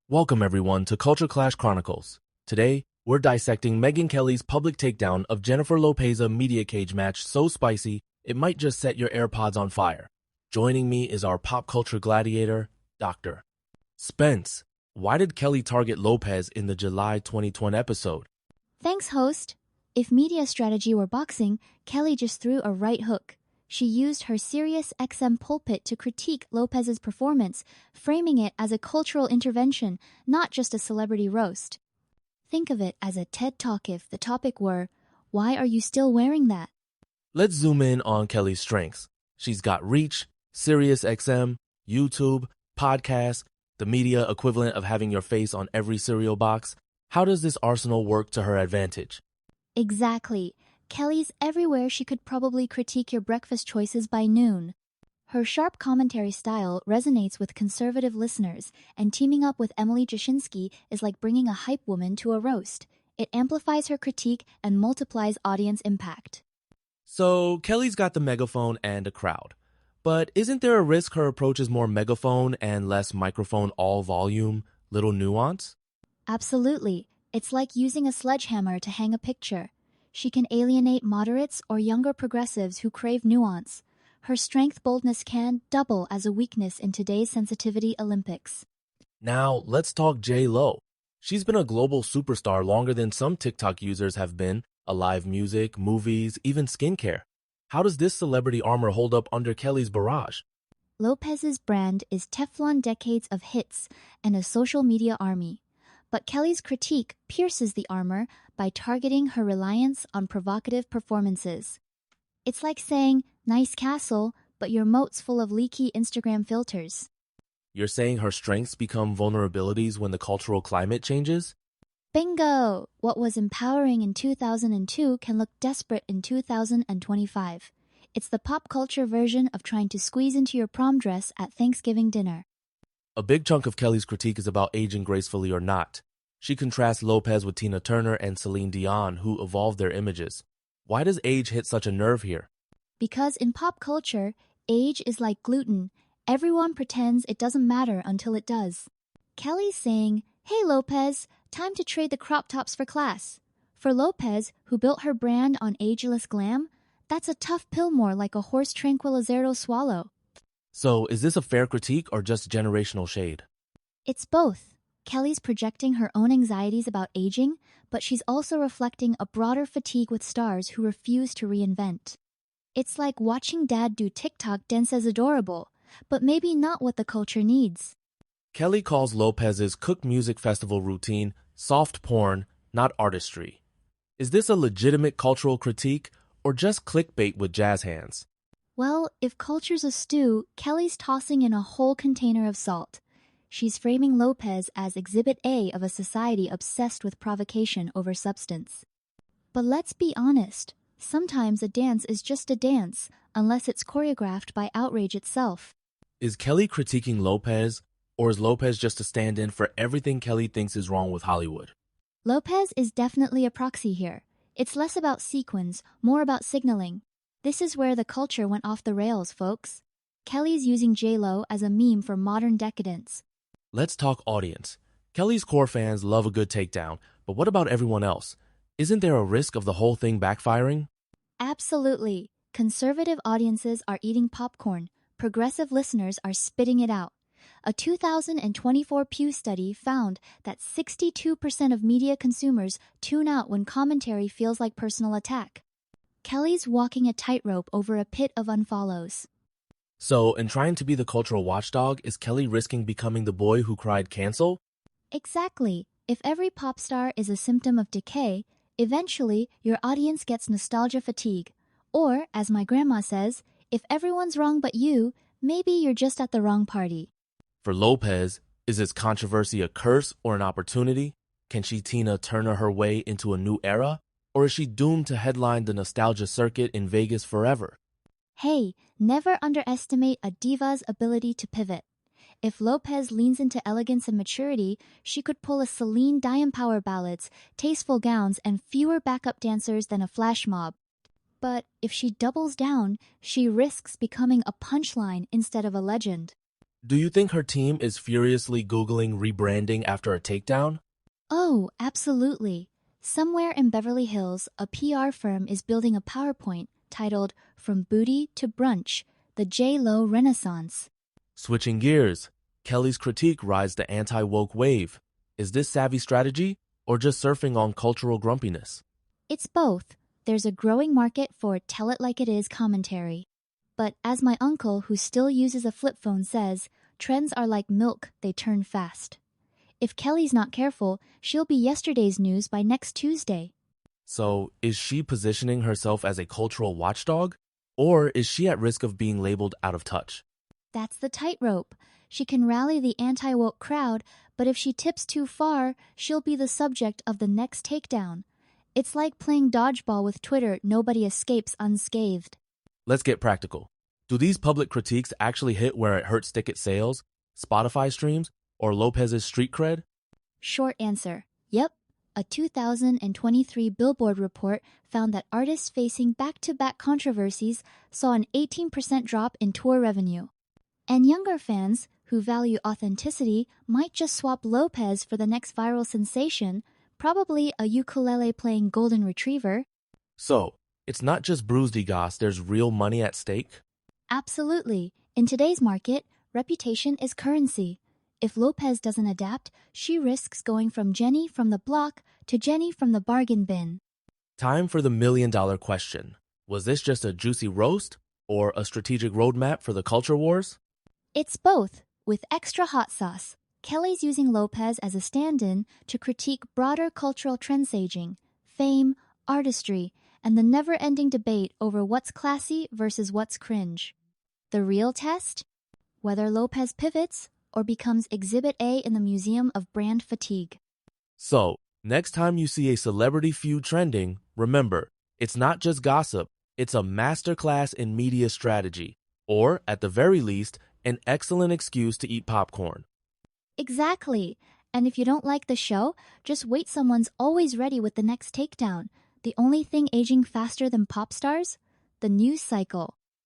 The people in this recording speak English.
Welcome everyone to Culture Clash Chronicles. Today, we're dissecting Megyn Kelly's public takedown of Jennifer Lopez's media cage match so spicy, it might just set your AirPods on fire. Joining me is our pop culture gladiator, Dr. Spence. Why did Kelly target Lopez in the July 2020 episode? Thanks, host. If media strategy were boxing, Kelly just threw a right hook. She used her Sirius XM pulpit to critique Lopez's performance, framing it as a cultural intervention, not just a celebrity roast. Think of it as a TED Talk if the topic were, "Why are you still wearing that?" Let's zoom in on Kelly's strengths. She's got reach, Sirius XM, YouTube, podcasts, the media equivalent of having your face on every cereal box. How does this arsenal work to her advantage? Exactly. Kelly's everywhere. She could probably critique your breakfast choices by noon. Her sharp commentary style resonates with conservative listeners, and teaming up with Emily Jashinsky is like bringing a hype woman to a roast. It amplifies her critique and multiplies audience impact. So, Kelly's got the megaphone and a crowd. But isn't there a risk her approach is more megaphone and less microphone all volume, little nuance? Absolutely. It's like using a sledgehammer to hang a picture. She can alienate moderates or younger progressives who crave nuance. Her strength boldness can double as a weakness in today's sensitivity Olympics. Now, let's talk J-Lo. She's been a global superstar longer than some TikTok users have been, alive music, movies, even skincare. How does this celebrity armor hold up under Kelly's barrage? Lopez's brand is Teflon decades of hits and a social media army. But Kelly's critique pierces the armor by targeting her reliance on provocative performances. It's like saying, "Nice castle, but your moat's full of leaky Instagram filters." You're saying her strengths become vulnerabilities when the cultural climate changes? Bingo! What was empowering in 2002 can look desperate in 2025. It's the pop culture version of trying to squeeze into your prom dress at Thanksgiving dinner. A big chunk of Kelly's critique is about aging gracefully or not. She contrasts Lopez with Tina Turner and Celine Dion, who evolved their images. Why does age hit such a nerve here? Because in pop culture, age is like gluten. Everyone pretends it doesn't matter until it does. Kelly's saying, "Hey Lopez, time to trade the crop tops for class." For Lopez, who built her brand on ageless glam, that's a tough pill, more like a horse tranquilizer to swallow. So, is this a fair critique or just generational shade? It's both. Kelly's projecting her own anxieties about aging, but she's also reflecting a broader fatigue with stars who refuse to reinvent. It's like watching dad do TikTok dance as adorable, but maybe not what the culture needs. Kelly calls Lopez's Cook Music Festival routine soft porn, not artistry. Is this a legitimate cultural critique or just clickbait with jazz hands? Well, if culture's a stew, Kelly's tossing in a whole container of salt. She's framing Lopez as Exhibit A of a society obsessed with provocation over substance. But let's be honest, sometimes a dance is just a dance, unless it's choreographed by outrage itself. Is Kelly critiquing Lopez, or is Lopez just a stand-in for everything Kelly thinks is wrong with Hollywood? Lopez is definitely a proxy here. It's less about sequins, more about signaling. This is where the culture went off the rails, folks. Kelly's using J-Lo as a meme for modern decadence. Let's talk audience. Kelly's core fans love a good takedown, but what about everyone else? Isn't there a risk of the whole thing backfiring? Absolutely. Conservative audiences are eating popcorn. Progressive listeners are spitting it out. A 2024 Pew study found that 62% of media consumers tune out when commentary feels like personal attack. Kelly's walking a tightrope over a pit of unfollows. So, in trying to be the cultural watchdog, is Kelly risking becoming the boy who cried cancel? Exactly. If every pop star is a symptom of decay, eventually your audience gets nostalgia fatigue. Or, as my grandma says, if everyone's wrong but you, maybe you're just at the wrong party. For Lopez, is this controversy a curse or an opportunity? Can she Tina Turner her way into a new era? Or is she doomed to headline the nostalgia circuit in Vegas forever? Hey, never underestimate a diva's ability to pivot. If Lopez leans into elegance and maturity, she could pull a Celine Dion power ballads, tasteful gowns, and fewer backup dancers than a flash mob. But if she doubles down, she risks becoming a punchline instead of a legend. Do you think her team is furiously Googling rebranding after a takedown? Oh, absolutely. Somewhere in Beverly Hills, a PR firm is building a PowerPoint titled From Booty to Brunch, the J-Lo Renaissance. Switching gears, Kelly's critique rides the anti-woke wave. Is this savvy strategy or just surfing on cultural grumpiness? It's both. There's a growing market for tell it like it is commentary. But as my uncle, who still uses a flip phone, says, trends are like milk, they turn fast. If Kelly's not careful, she'll be yesterday's news by next Tuesday. So, is she positioning herself as a cultural watchdog? Or is she at risk of being labeled out of touch? That's the tightrope. She can rally the anti-woke crowd, but if she tips too far, she'll be the subject of the next takedown. It's like playing dodgeball with Twitter. Nobody escapes unscathed. Let's get practical. Do these public critiques actually hit where it hurts ticket sales, Spotify streams, or Lopez's street cred? Short answer, yep. A 2023 Billboard report found that artists facing back-to-back controversies saw an 18% drop in tour revenue. And younger fans, who value authenticity, might just swap Lopez for the next viral sensation, probably a ukulele-playing golden retriever. So, it's not just bruised egos, there's real money at stake? Absolutely. In today's market, reputation is currency. If Lopez doesn't adapt, she risks going from Jenny from the block to Jenny from the bargain bin. Time for the million-dollar question. Was this just a juicy roast or a strategic roadmap for the culture wars? It's both, with extra hot sauce. Kelly's using Lopez as a stand-in to critique broader cultural trendsaging, fame, artistry, and the never-ending debate over what's classy versus what's cringe. The real test? Whether Lopez pivots or becomes Exhibit A in the Museum of Brand Fatigue. So, next time you see a celebrity feud trending, remember, it's not just gossip, it's a masterclass in media strategy, or, at the very least, an excellent excuse to eat popcorn. Exactly. And if you don't like the show, just wait, someone's always ready with the next takedown. The only thing aging faster than pop stars? The news cycle.